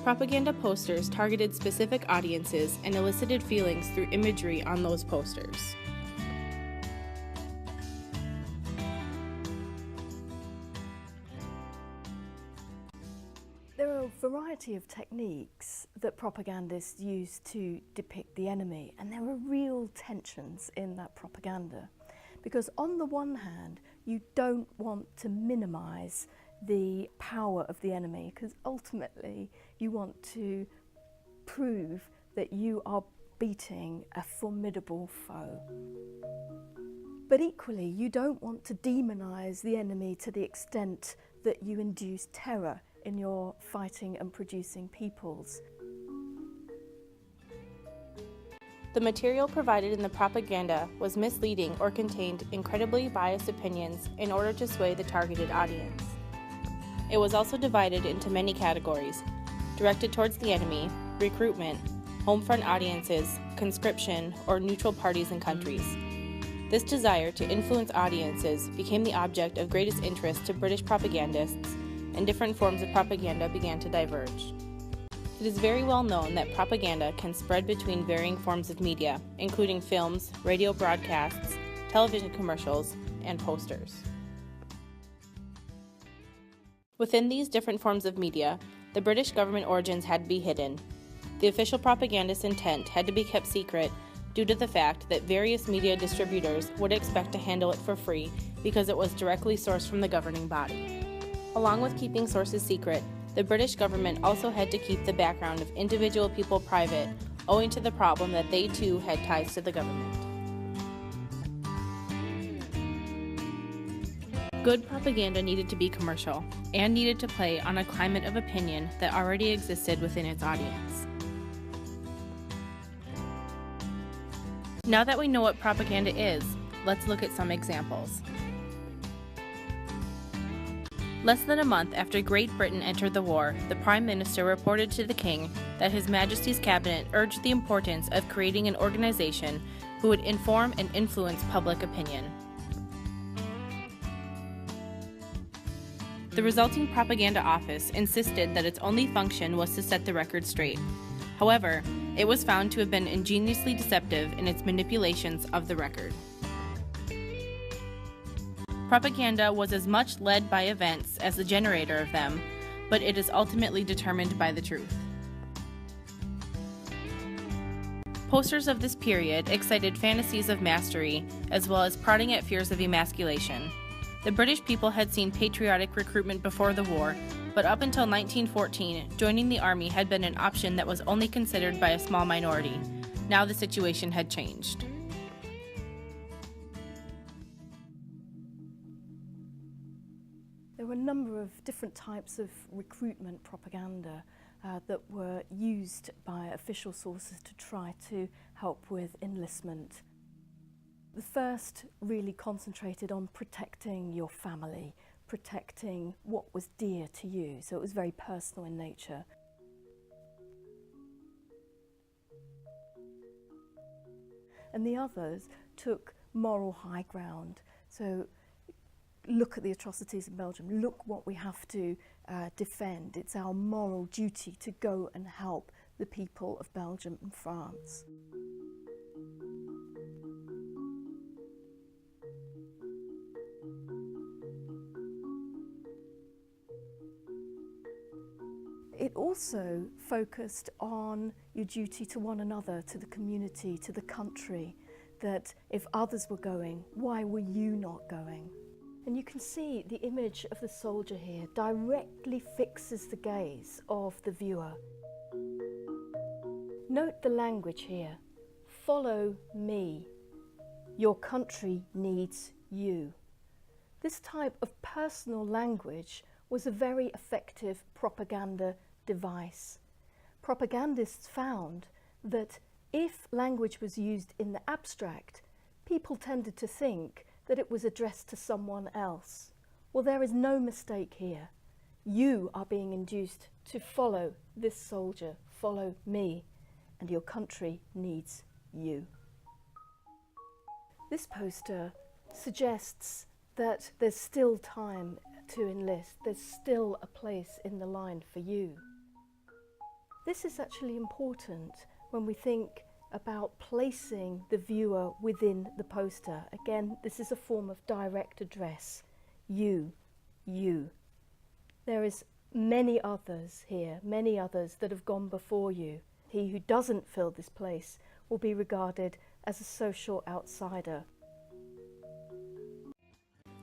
Propaganda posters targeted specific audiences and elicited feelings through imagery on those posters. There are a variety of techniques that propagandists use to depict the enemy, and there are real tensions in that propaganda. Because on the one hand, you don't want to minimise the power of the enemy, because ultimately you want to prove that you are beating a formidable foe. But equally, you don't want to demonise the enemy to the extent that you induce terror in your fighting and producing peoples. The material provided in the propaganda was misleading or contained incredibly biased opinions in order to sway the targeted audience. It was also divided into many categories: directed towards the enemy, recruitment, home front audiences, conscription, or neutral parties and countries. This desire to influence audiences became the object of greatest interest to British propagandists, and different forms of propaganda began to diverge. It is very well known that propaganda can spread between varying forms of media, including films, radio broadcasts, television commercials, and posters. Within these different forms of media, the British government origins had to be hidden. The official propagandist's intent had to be kept secret due to the fact that various media distributors would expect to handle it for free because it was directly sourced from the governing body. Along with keeping sources secret, the British government also had to keep the background of individual people private, owing to the problem that they too had ties to the government. Good propaganda needed to be commercial, and needed to play on a climate of opinion that already existed within its audience. Now that we know what propaganda is, let's look at some examples. Less than a month after Great Britain entered the war, the Prime Minister reported to the King that His Majesty's Cabinet urged the importance of creating an organization who would inform and influence public opinion. The resulting propaganda office insisted that its only function was to set the record straight. However, it was found to have been ingeniously deceptive in its manipulations of the record. Propaganda was as much led by events as the generator of them, but it is ultimately determined by the truth. Posters of this period excited fantasies of mastery, as well as prodding at fears of emasculation. The British people had seen patriotic recruitment before the war, but up until 1914, joining the army had been an option that was only considered by a small minority. Now the situation had changed. There were a number of different types of recruitment propaganda that were used by official sources to try to help with enlistment. The first really concentrated on protecting your family, protecting what was dear to you, so it was very personal in nature. And the others took moral high ground, so look at the atrocities in Belgium, look what we have to defend. It's our moral duty to go and help the people of Belgium and France. It also focused on your duty to one another, to the community, to the country, that if others were going, why were you not going? And you can see the image of the soldier here directly fixes the gaze of the viewer. Note the language here. Follow me. Your country needs you. This type of personal language was a very effective propaganda device. Propagandists found that if language was used in the abstract, people tended to think that it was addressed to someone else. Well, there is no mistake here. You are being induced to follow this soldier, follow me, and your country needs you. This poster suggests that there's still time to enlist, there's still a place in the line for you. This is actually important when we think about placing the viewer within the poster. Again, this is a form of direct address. You, you. There is many others here, many others that have gone before you. He who doesn't fill this place will be regarded as a social outsider.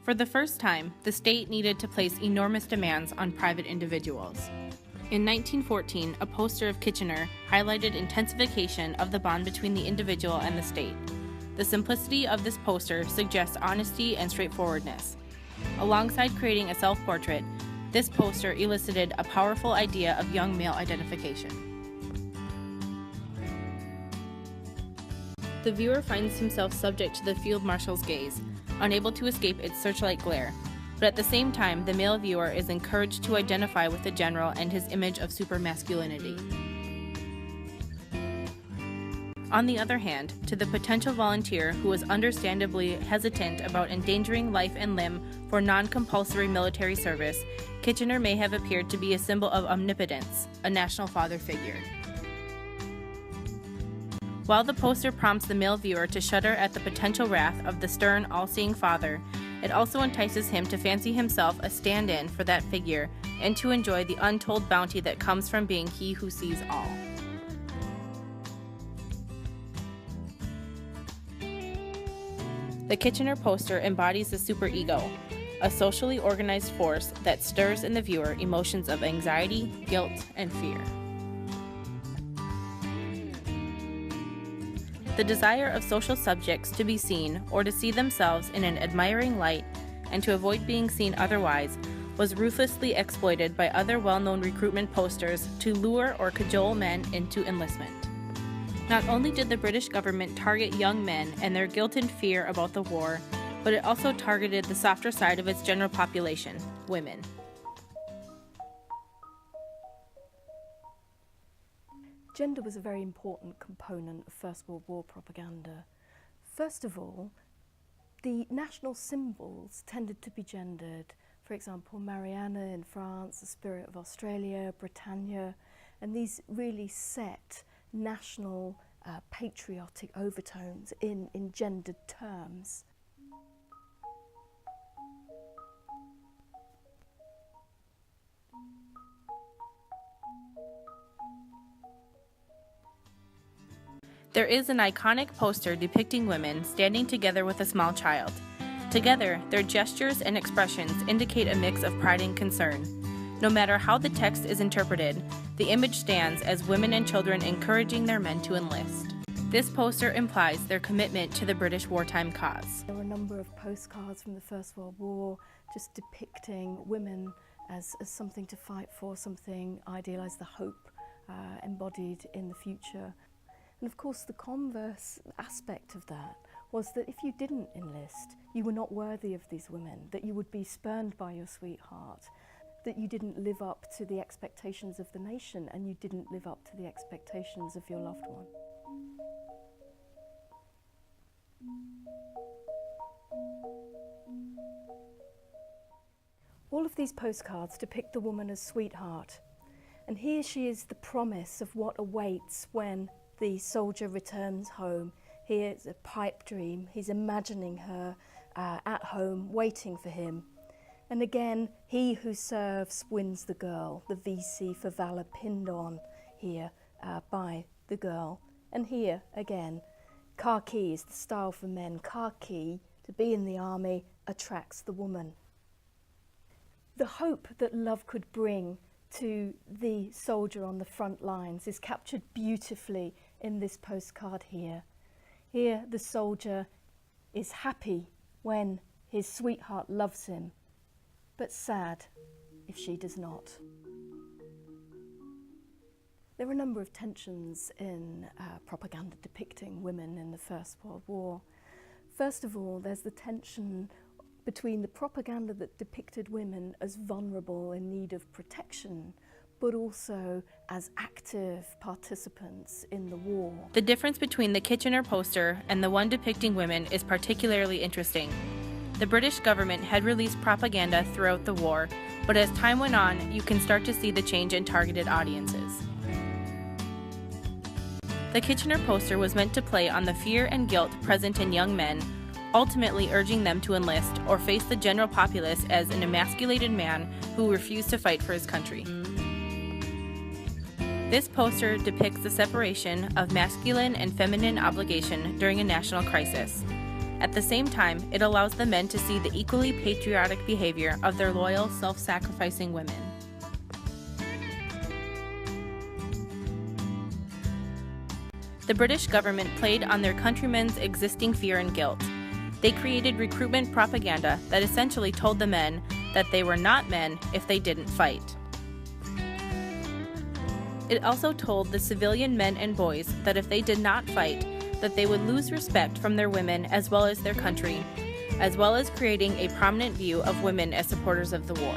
For the first time, the state needed to place enormous demands on private individuals. In 1914, a poster of Kitchener highlighted intensification of the bond between the individual and the state. The simplicity of this poster suggests honesty and straightforwardness. Alongside creating a self-portrait, this poster elicited a powerful idea of young male identification. The viewer finds himself subject to the field marshal's gaze, unable to escape its searchlight glare. But at the same time, the male viewer is encouraged to identify with the general and his image of supermasculinity. On the other hand, to the potential volunteer who was understandably hesitant about endangering life and limb for non-compulsory military service, Kitchener may have appeared to be a symbol of omnipotence, a national father figure. While the poster prompts the male viewer to shudder at the potential wrath of the stern, all-seeing father, it also entices him to fancy himself a stand-in for that figure and to enjoy the untold bounty that comes from being he who sees all. The Kitchener poster embodies the superego, a socially organized force that stirs in the viewer emotions of anxiety, guilt, and fear. The desire of social subjects to be seen or to see themselves in an admiring light and to avoid being seen otherwise was ruthlessly exploited by other well-known recruitment posters to lure or cajole men into enlistment. Not only did the British government target young men and their guilt and fear about the war, but it also targeted the softer side of its general population, women. Gender was a very important component of First World War propaganda. First of all, the national symbols tended to be gendered. For example, Mariana in France, the Spirit of Australia, Britannia, and these really set national patriotic overtones in gendered terms. There is an iconic poster depicting women standing together with a small child. Together, their gestures and expressions indicate a mix of pride and concern. No matter how the text is interpreted, the image stands as women and children encouraging their men to enlist. This poster implies their commitment to the British wartime cause. There were a number of postcards from the First World War just depicting women as something to fight for, something idealised, the hope embodied in the future. And of course the converse aspect of that was that if you didn't enlist, you were not worthy of these women, that you would be spurned by your sweetheart, that you didn't live up to the expectations of the nation and you didn't live up to the expectations of your loved one. All of these postcards depict the woman as sweetheart, and here she is the promise of what awaits when the soldier returns home. Here's a pipe dream. He's imagining her at home, waiting for him. And again, he who serves wins the girl. The VC for Valor pinned on here by the girl. And here, again, khaki is the style for men. Khaki, to be in the army, attracts the woman. The hope that love could bring to the soldier on the front lines is captured beautifully in this postcard here. Here the soldier is happy when his sweetheart loves him, but sad if she does not. There are a number of tensions in propaganda depicting women in the First World War. First of all, there's the tension between the propaganda that depicted women as vulnerable in need of protection, but also as active participants in the war. The difference between the Kitchener poster and the one depicting women is particularly interesting. The British government had released propaganda throughout the war, but as time went on, you can start to see the change in targeted audiences. The Kitchener poster was meant to play on the fear and guilt present in young men, ultimately urging them to enlist or face the general populace as an emasculated man who refused to fight for his country. This poster depicts the separation of masculine and feminine obligation during a national crisis. At the same time, it allows the men to see the equally patriotic behavior of their loyal, self-sacrificing women. The British government played on their countrymen's existing fear and guilt. They created recruitment propaganda that essentially told the men that they were not men if they didn't fight. It also told the civilian men and boys that if they did not fight, that they would lose respect from their women as well as their country, as well as creating a prominent view of women as supporters of the war.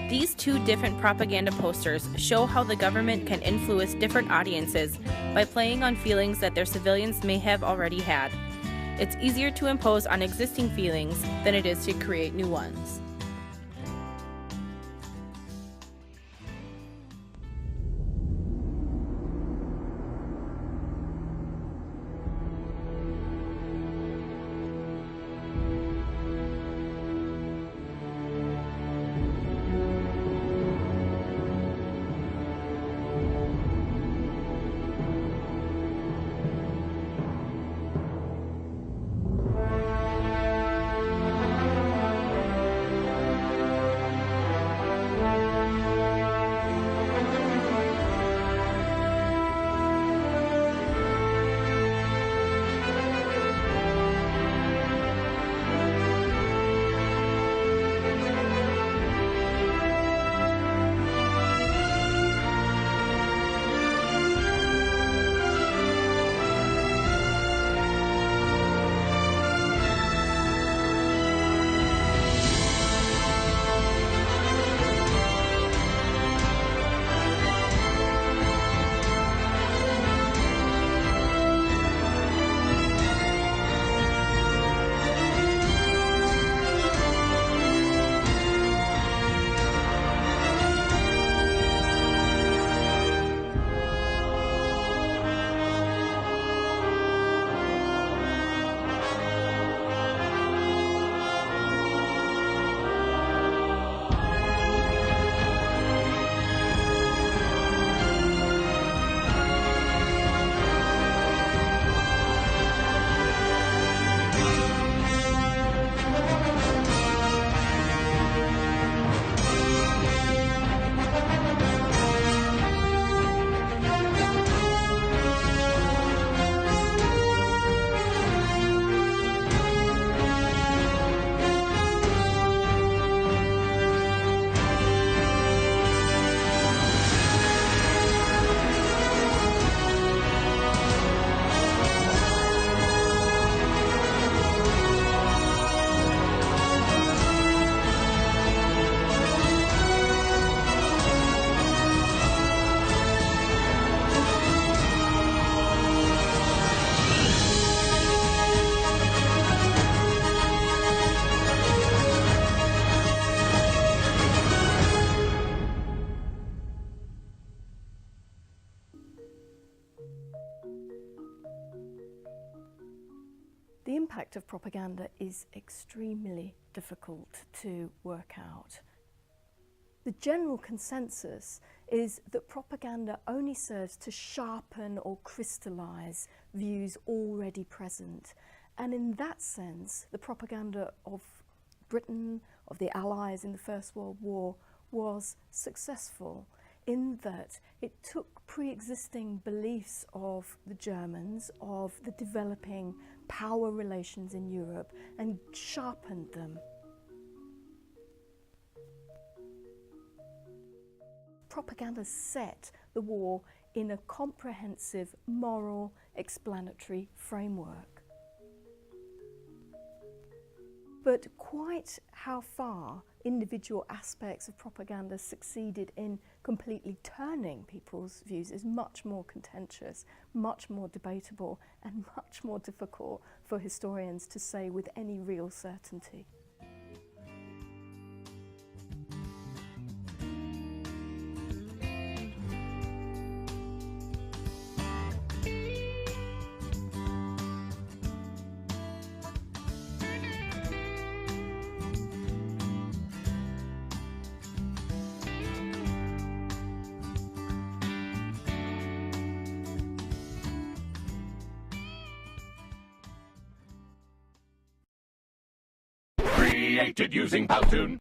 These two different propaganda posters show how the government can influence different audiences by playing on feelings that their civilians may have already had. It's easier to impose on existing feelings than it is to create new ones. The impact of propaganda is extremely difficult to work out. The general consensus is that propaganda only serves to sharpen or crystallise views already present. And in that sense, the propaganda of Britain, of the Allies in the First World War, was successful in that it took pre-existing beliefs of the Germans, of the developing power relations in Europe, and sharpened them. Propaganda set the war in a comprehensive, moral, explanatory framework. But quite how far individual aspects of propaganda succeeded in completely turning people's views is much more contentious, much more debatable, and much more difficult for historians to say with any real certainty. Created using Powtoon.